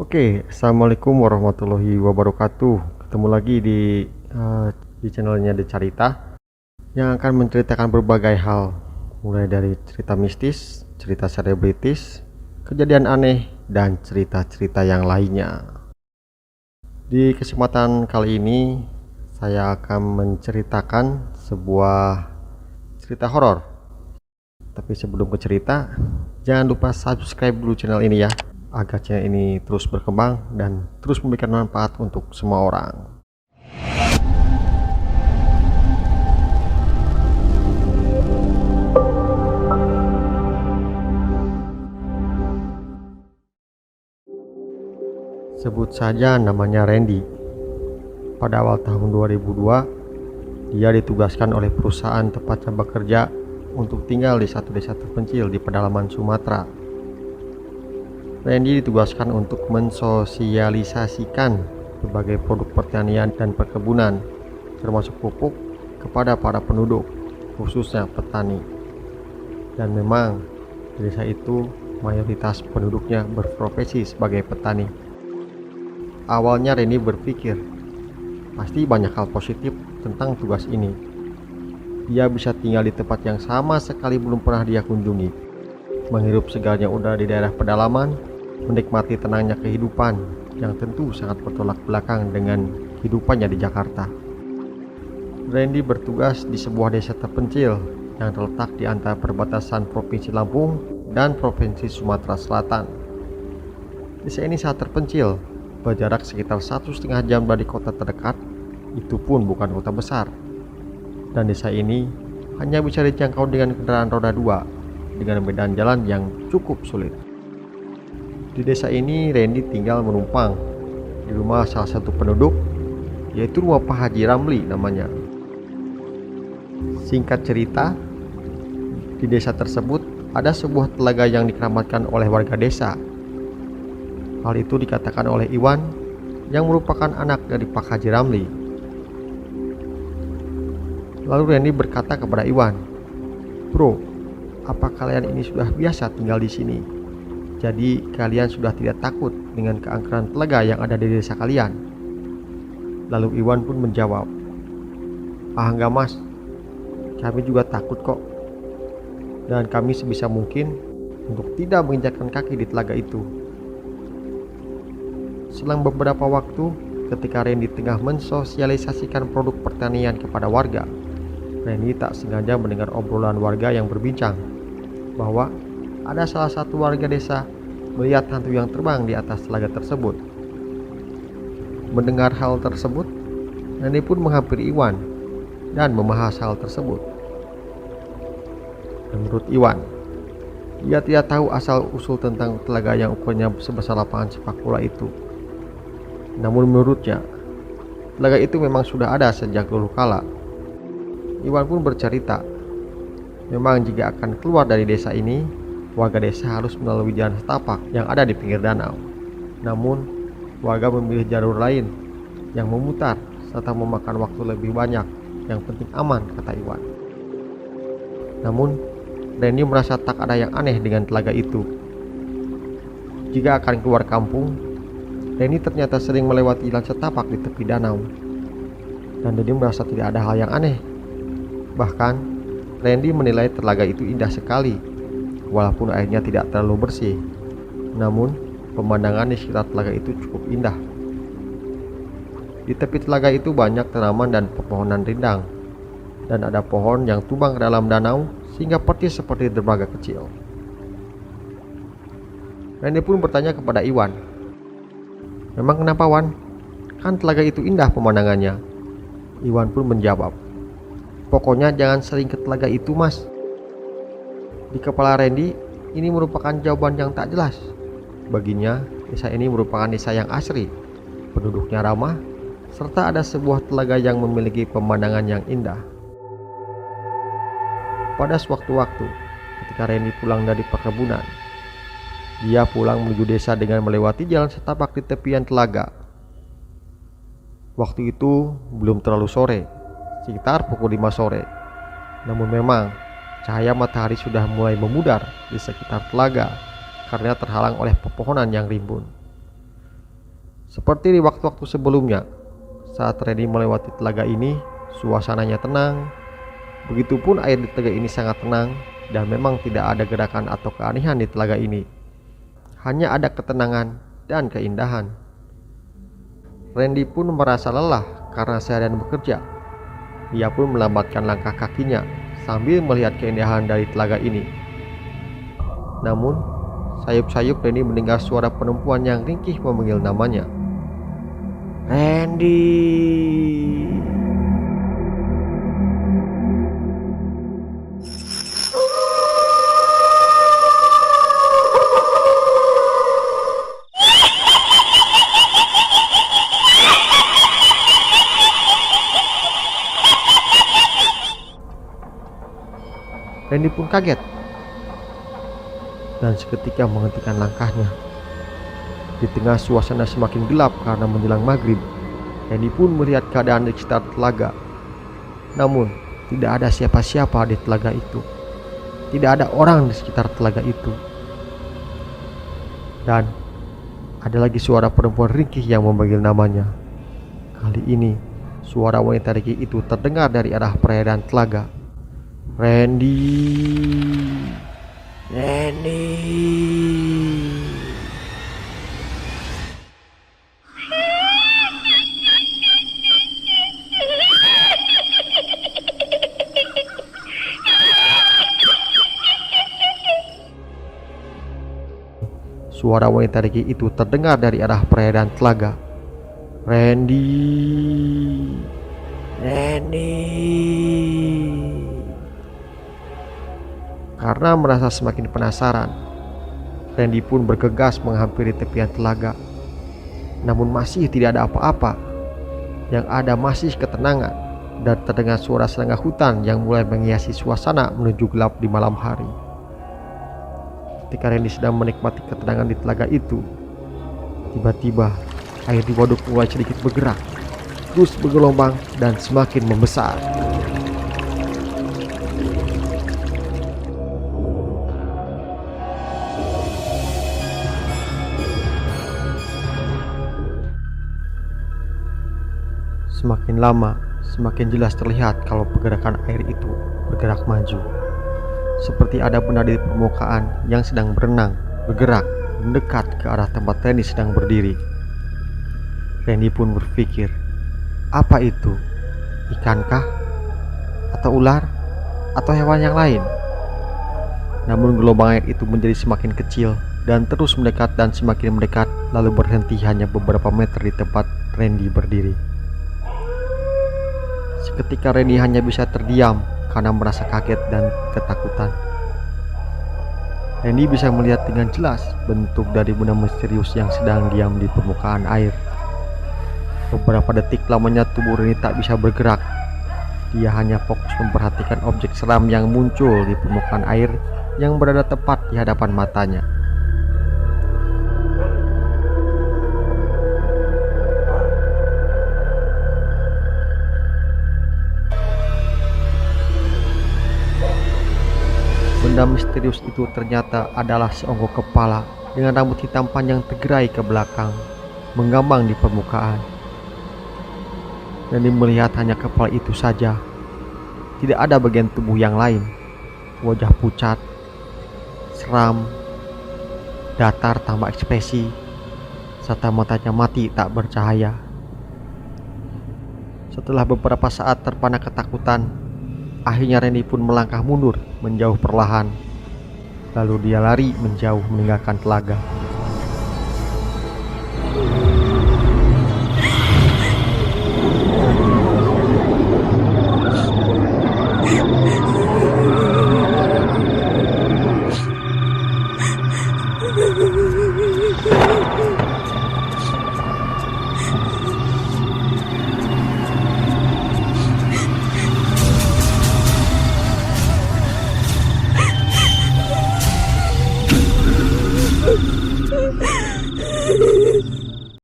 Assalamualaikum warahmatullahi wabarakatuh. Ketemu lagi di channelnya The Carita yang akan menceritakan berbagai hal, mulai dari cerita mistis, cerita selebritis, kejadian aneh, dan cerita-cerita yang lainnya. Di kesempatan kali ini, saya akan menceritakan sebuah cerita horor. Tapi sebelum ke cerita, jangan lupa subscribe dulu channel ini ya, agar channel ini terus berkembang dan terus memberikan manfaat untuk semua orang. Sebut saja namanya Randy. Pada awal tahun 2002, dia ditugaskan oleh perusahaan tempatnya bekerja untuk tinggal di satu desa terpencil di pedalaman Sumatera. Randy ditugaskan untuk mensosialisasikan berbagai produk pertanian dan perkebunan, termasuk pupuk, kepada para penduduk, khususnya petani. Dan memang di desa itu mayoritas penduduknya berprofesi sebagai petani. Awalnya Randy berpikir pasti banyak hal positif tentang tugas ini. Dia bisa tinggal di tempat yang sama sekali belum pernah dia kunjungi, menghirup segarnya udara di daerah pedalaman, menikmati tenangnya kehidupan yang tentu sangat bertolak belakang dengan kehidupannya di Jakarta. Randy bertugas di sebuah desa terpencil yang terletak di antara perbatasan Provinsi Lampung dan Provinsi Sumatera Selatan. Desa ini sangat terpencil, berjarak sekitar 1,5 jam dari kota terdekat, itu pun bukan kota besar. Dan desa ini hanya bisa dijangkau dengan kendaraan roda 2 dengan medan jalan yang cukup sulit. Di desa ini Randy tinggal menumpang di rumah salah satu penduduk, yaitu rumah Pak Haji Ramli namanya. Singkat cerita, di desa tersebut ada sebuah telaga yang dikeramatkan oleh warga desa. Hal itu dikatakan oleh Iwan yang merupakan anak dari Pak Haji Ramli. Lalu Randy berkata kepada Iwan, "Bro, apa kalian ini sudah biasa tinggal di sini? Jadi kalian sudah tidak takut dengan keangkeran telaga yang ada di desa kalian?" Lalu Iwan pun menjawab, "Ah enggak mas, kami juga takut kok. Dan kami sebisa mungkin untuk tidak menginjakkan kaki di telaga itu." Selang beberapa waktu, ketika Randy tengah mensosialisasikan produk pertanian kepada warga, Randy tak sengaja mendengar obrolan warga yang berbincang bahwa ada salah satu warga desa melihat hantu yang terbang di atas telaga tersebut. Mendengar hal tersebut, Randy pun menghampiri Iwan dan membahas hal tersebut. Menurut Iwan, dia tidak tahu asal-usul tentang telaga yang ukurannya sebesar lapangan sepak bola itu. Namun menurutnya, telaga itu memang sudah ada sejak dulu kala. Iwan pun bercerita, memang jika akan keluar dari desa ini, warga desa harus melalui jalan setapak yang ada di pinggir danau. Namun, warga memilih jalur lain yang memutar serta memakan waktu lebih banyak. Yang penting aman, kata Iwan. Namun, Randy merasa tak ada yang aneh dengan telaga itu. Jika akan keluar kampung, Randy ternyata sering melewati jalan setapak di tepi danau. Dan Randy merasa tidak ada hal yang aneh. Bahkan, Randy menilai telaga itu indah sekali, walaupun airnya tidak terlalu bersih. Namun, pemandangan di sekitar telaga itu cukup indah. Di tepi telaga itu banyak tanaman dan pepohonan rindang, dan ada pohon yang tumbang ke dalam danau sehingga persis seperti dermaga kecil. Randy pun bertanya kepada Iwan, "Memang kenapa Wan? Kan telaga itu indah pemandangannya." Iwan pun menjawab, "Pokoknya jangan sering ke telaga itu mas." Di kepala Randy, ini merupakan jawaban yang tak jelas. Baginya, desa ini merupakan desa yang asri, penduduknya ramah, serta ada sebuah telaga yang memiliki pemandangan yang indah. Pada sewaktu-waktu, ketika Randy pulang dari perkebunan, dia pulang menuju desa dengan melewati jalan setapak di tepian telaga. Waktu itu belum terlalu sore, sekitar pukul 5 sore. Namun memang cahaya matahari sudah mulai memudar di sekitar telaga karena terhalang oleh pepohonan yang rimbun. Seperti di waktu-waktu sebelumnya, saat Randy melewati telaga ini, suasananya tenang. Begitupun air di telaga ini sangat tenang, dan memang tidak ada gerakan atau keanehan di telaga ini. Hanya ada ketenangan dan keindahan. Randy pun merasa lelah karena seharian bekerja. Dia pun melambatkan langkah kakinya sambil melihat keindahan dari telaga ini. Namun, sayup-sayup Randy mendengar suara perempuan yang ringkih memanggil namanya. Randy. Randy pun kaget dan seketika menghentikan langkahnya. Di tengah suasana semakin gelap karena menjelang maghrib, Randy pun melihat keadaan di sekitar telaga. Namun, tidak ada siapa-siapa di telaga itu. Tidak ada orang di sekitar telaga itu. Dan ada lagi suara perempuan ringkih yang memanggil namanya. Kali ini, suara wanita ringkih itu terdengar dari arah perairan telaga. Randy. Suara wanita ringkih itu terdengar dari arah perairan telaga. Randy. Karena merasa semakin penasaran, Randy pun bergegas menghampiri tepian telaga. Namun masih tidak ada apa-apa. Yang ada masih ketenangan dan terdengar suara serangga hutan yang mulai menghiasi suasana menuju gelap di malam hari. Ketika Randy sedang menikmati ketenangan di telaga itu, tiba-tiba air di waduk mulai sedikit bergerak, terus bergelombang dan semakin membesar. Semakin lama, semakin jelas terlihat kalau pergerakan air itu bergerak maju. Seperti ada benda di permukaan yang sedang berenang, bergerak, mendekat ke arah tempat Randy sedang berdiri. Randy pun berpikir, apa itu? Ikankah? Atau ular? Atau hewan yang lain? Namun gelombang air itu menjadi semakin kecil dan terus mendekat dan semakin mendekat, lalu berhenti hanya beberapa meter di tempat Randy berdiri. Seketika Randy hanya bisa terdiam karena merasa kaget dan ketakutan. Randy bisa melihat dengan jelas bentuk dari benda misterius yang sedang diam di permukaan air. Beberapa detik lamanya tubuh Randy tak bisa bergerak. Dia hanya fokus memperhatikan objek seram yang muncul di permukaan air yang berada tepat di hadapan matanya. Benda misterius itu ternyata adalah seonggok kepala dengan rambut hitam panjang tergerai ke belakang, menggambang di permukaan. Dan melihat hanya kepala itu saja. Tidak ada bagian tubuh yang lain. Wajah pucat, seram, datar tanpa ekspresi, serta matanya mati tak bercahaya. Setelah beberapa saat terpana ketakutan, akhirnya Randy pun melangkah mundur menjauh perlahan. Lalu dia lari menjauh meninggalkan telaga.